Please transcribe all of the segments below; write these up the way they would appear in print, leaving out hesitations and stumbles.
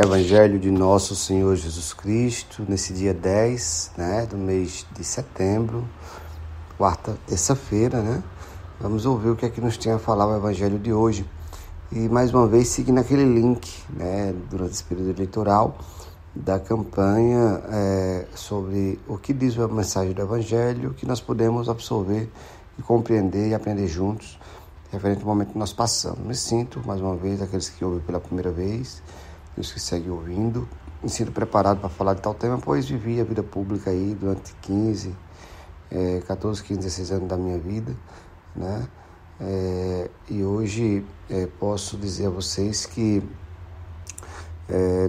Evangelho de Nosso Senhor Jesus Cristo, nesse dia 10, do mês de setembro, terça-feira, Vamos ouvir o que é que nos tem a falar o Evangelho de hoje. E, mais uma vez, seguindo aquele link, durante esse período eleitoral, da campanha sobre o que diz a mensagem do Evangelho, que nós podemos absorver e compreender e aprender juntos, referente ao momento que nós passamos. Me sinto, mais uma vez, aqueles que ouvem pela primeira vez, e os que seguem ouvindo, me sinto preparado para falar de tal tema, pois vivi a vida pública aí durante 14, 15, 16 anos da minha vida, e hoje posso dizer a vocês que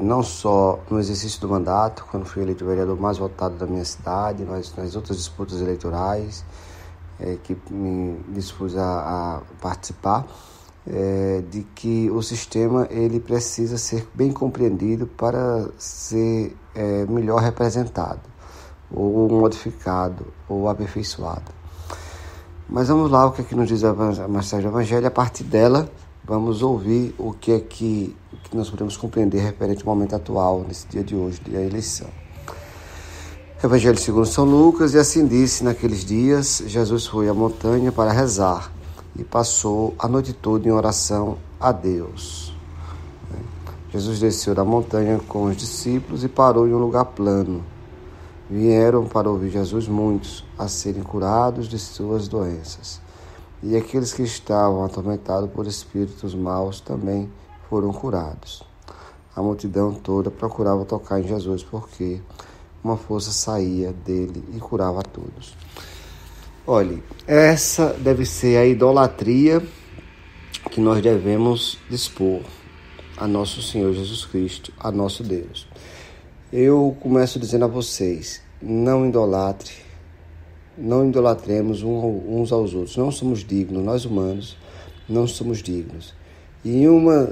não só no exercício do mandato, quando fui eleito vereador mais votado da minha cidade, mas nas outras disputas eleitorais que me dispus a participar, de que o sistema ele precisa ser bem compreendido para ser melhor representado, ou modificado, ou aperfeiçoado. Mas vamos lá, o que é que nos diz a mensagem do Evangelho. A partir dela, vamos ouvir o que é que nós podemos compreender referente ao momento atual, nesse dia de hoje, da eleição. Evangelho segundo São Lucas, e assim disse: naqueles dias, Jesus foi à montanha para rezar e passou a noite toda em oração a Deus. Jesus desceu da montanha com os discípulos e parou em um lugar plano. Vieram para ouvir Jesus muitos a serem curados de suas doenças. E aqueles que estavam atormentados por espíritos maus também foram curados. A multidão toda procurava tocar em Jesus, porque uma força saía dele e curava a todos. Olhe, essa deve ser a idolatria que nós devemos dispor a nosso Senhor Jesus Cristo, a nosso Deus. Eu começo dizendo a vocês: não idolatremos uns aos outros. Não somos dignos, nós humanos não somos dignos. E uma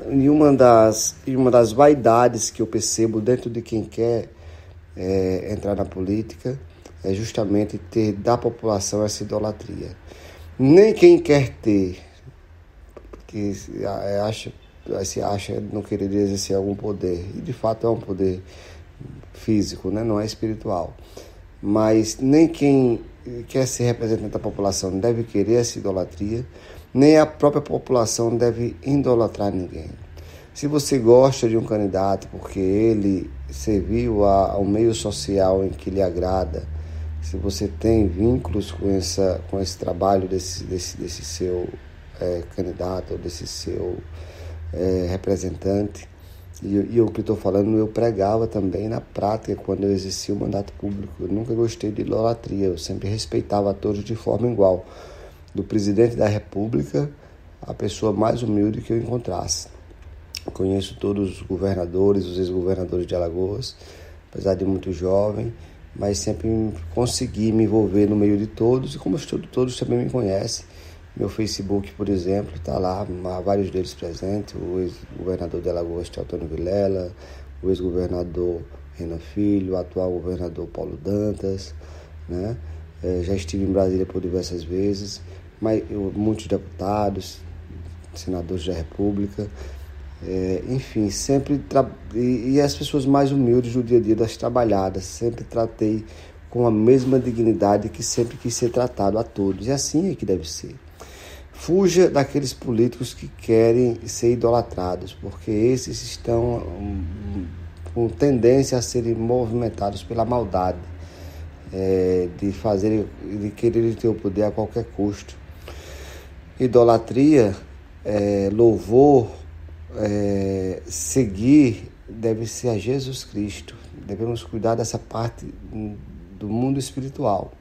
das vaidades que eu percebo dentro de quem quer entrar na política é justamente ter da população essa idolatria. Nem quem quer ter, que se acha não querer exercer algum poder, e de fato é um poder físico, não é espiritual, mas nem quem quer ser representante da população deve querer essa idolatria, nem a própria população deve idolatrar ninguém. Se você gosta de um candidato porque ele serviu ao meio social em que lhe agrada, se você tem vínculos com esse trabalho desse seu candidato, ou desse seu representante, e o que estou falando eu pregava também na prática quando eu exercia o mandato público. Eu nunca gostei de idolatria, eu sempre respeitava a todos de forma igual, do presidente da República à pessoa mais humilde que eu encontrasse. Conheço todos os governadores, os ex-governadores de Alagoas, apesar de muito jovem, mas sempre consegui me envolver no meio de todos, e como todos também me conhecem. Meu Facebook, por exemplo, está lá, há vários deles presentes: o ex-governador de Alagoas, Teotônio Vilela, o ex-governador Renan Filho, o atual governador Paulo Dantas, já estive em Brasília por diversas vezes, muitos deputados, senadores da República, enfim, sempre e as pessoas mais humildes do dia a dia das trabalhadas, sempre tratei com a mesma dignidade que sempre quis ser tratado a todos, e assim é que deve ser. Fuja daqueles políticos que querem ser idolatrados, porque esses estão com tendência a serem movimentados pela maldade, de querer ter o poder a qualquer custo. Idolatria, louvor, seguir deve ser a Jesus Cristo. Devemos cuidar dessa parte do mundo espiritual.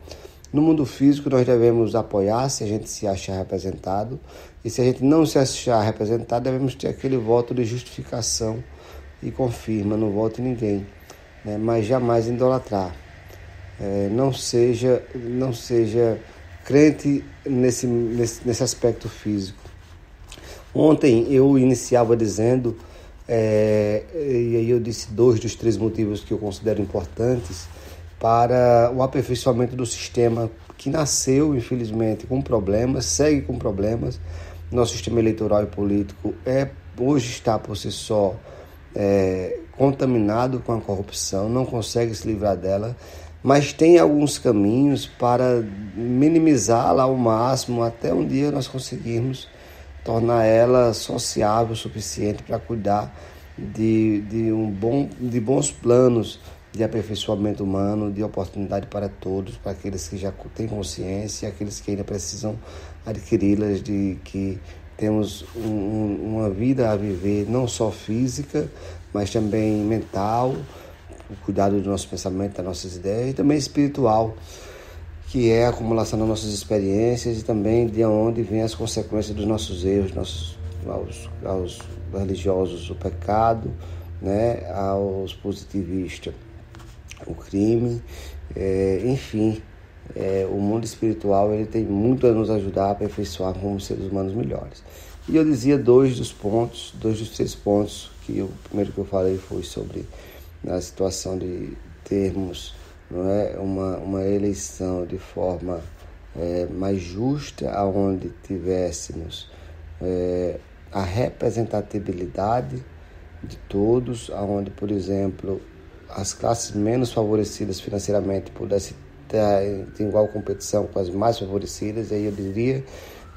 No mundo físico, nós devemos apoiar se a gente se achar representado, e se a gente não se achar representado, devemos ter aquele voto de justificação e confirma: não voto em ninguém, mas jamais idolatrar. Não seja crente nesse aspecto físico. Ontem eu iniciava dizendo, e aí eu disse 2 dos 3 motivos que eu considero importantes para o aperfeiçoamento do sistema, que nasceu, infelizmente, com problemas, segue com problemas. Nosso sistema eleitoral e político hoje está por si só contaminado com a corrupção, não consegue se livrar dela, mas tem alguns caminhos para minimizá-la ao máximo, até um dia nós conseguirmos tornar ela sociável o suficiente para cuidar de bons planos de aperfeiçoamento humano, de oportunidade para todos, para aqueles que já têm consciência e aqueles que ainda precisam adquiri-las, de que temos uma vida a viver não só física, mas também mental, o cuidado do nosso pensamento, das nossas ideias, e também espiritual, que é a acumulação das nossas experiências e também de onde vêm as consequências dos nossos erros, aos religiosos o pecado, né, aos positivistas o crime, enfim, o mundo espiritual ele tem muito a nos ajudar a aperfeiçoar como seres humanos melhores. E eu dizia dois dos 3 pontos, que o primeiro que eu falei foi sobre a situação de termos, não é, uma eleição de forma mais justa, aonde tivéssemos a representatividade de todos, aonde, por exemplo, as classes menos favorecidas financeiramente pudessem ter igual competição com as mais favorecidas. E aí eu diria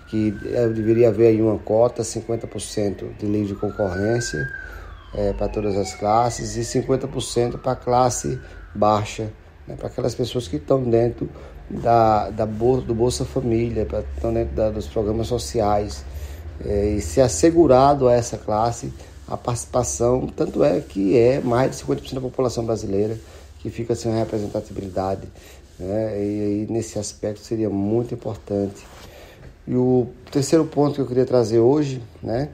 que deveria haver aí uma cota, 50% de livre concorrência para todas as classes e 50% para a classe baixa, né, para aquelas pessoas que estão dentro do Bolsa Família, estão dentro dos programas sociais, e ser assegurado a essa classe a participação, tanto é que mais de 50% da população brasileira que fica sem representatividade, né? E nesse aspecto seria muito importante. E o terceiro ponto que eu queria trazer hoje, né,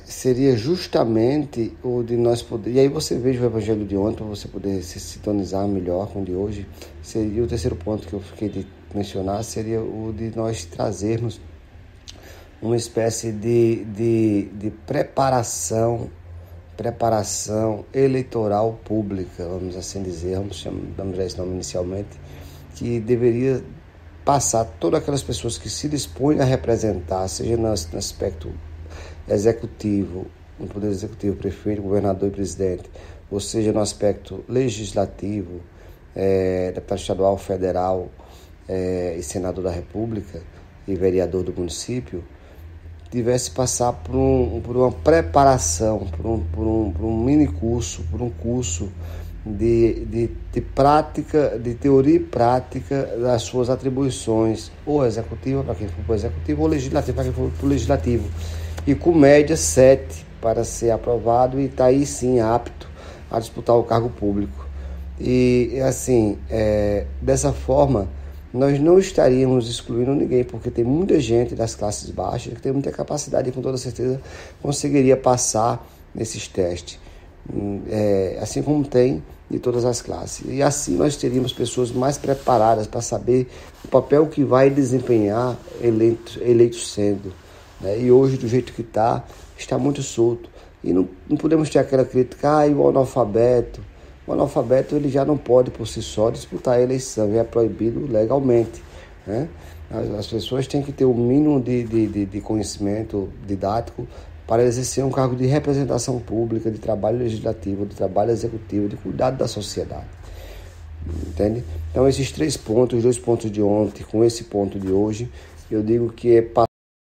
seria justamente o de nós poder, e aí você veja o evangelho de ontem para você poder se sintonizar melhor com o de hoje. Seria o terceiro ponto que eu fiquei de mencionar, seria o de nós trazermos uma espécie de preparação eleitoral pública, vamos assim dizer, vamos dar esse nome inicialmente, que deveria passar todas aquelas pessoas que se dispõem a representar, seja no aspecto executivo, no poder executivo, prefeito, governador e presidente, ou seja no aspecto legislativo, deputado estadual, federal e senador da República e vereador do município, tivesse passar por uma preparação, por um mini curso, por um curso de prática, de teoria e prática das suas atribuições, ou executiva para quem for para o executivo, ou legislativa para quem for para o legislativo, e com média 7 para ser aprovado e estar aí sim apto a disputar o cargo público. E assim, dessa forma, nós não estaríamos excluindo ninguém, porque tem muita gente das classes baixas que tem muita capacidade e com toda certeza conseguiria passar nesses testes, assim como tem de todas as classes. E assim nós teríamos pessoas mais preparadas para saber o papel que vai desempenhar eleito sendo, né? E hoje, do jeito que está muito solto. E não podemos ter aquela crítica, o analfabeto. O analfabeto ele já não pode por si só disputar a eleição, é proibido legalmente, né? As pessoas têm que ter o mínimo de conhecimento didático para exercer um cargo de representação pública, de trabalho legislativo, de trabalho executivo, de cuidado da sociedade, entende? Então esses 3 pontos, os 2 pontos de ontem com esse ponto de hoje, eu digo que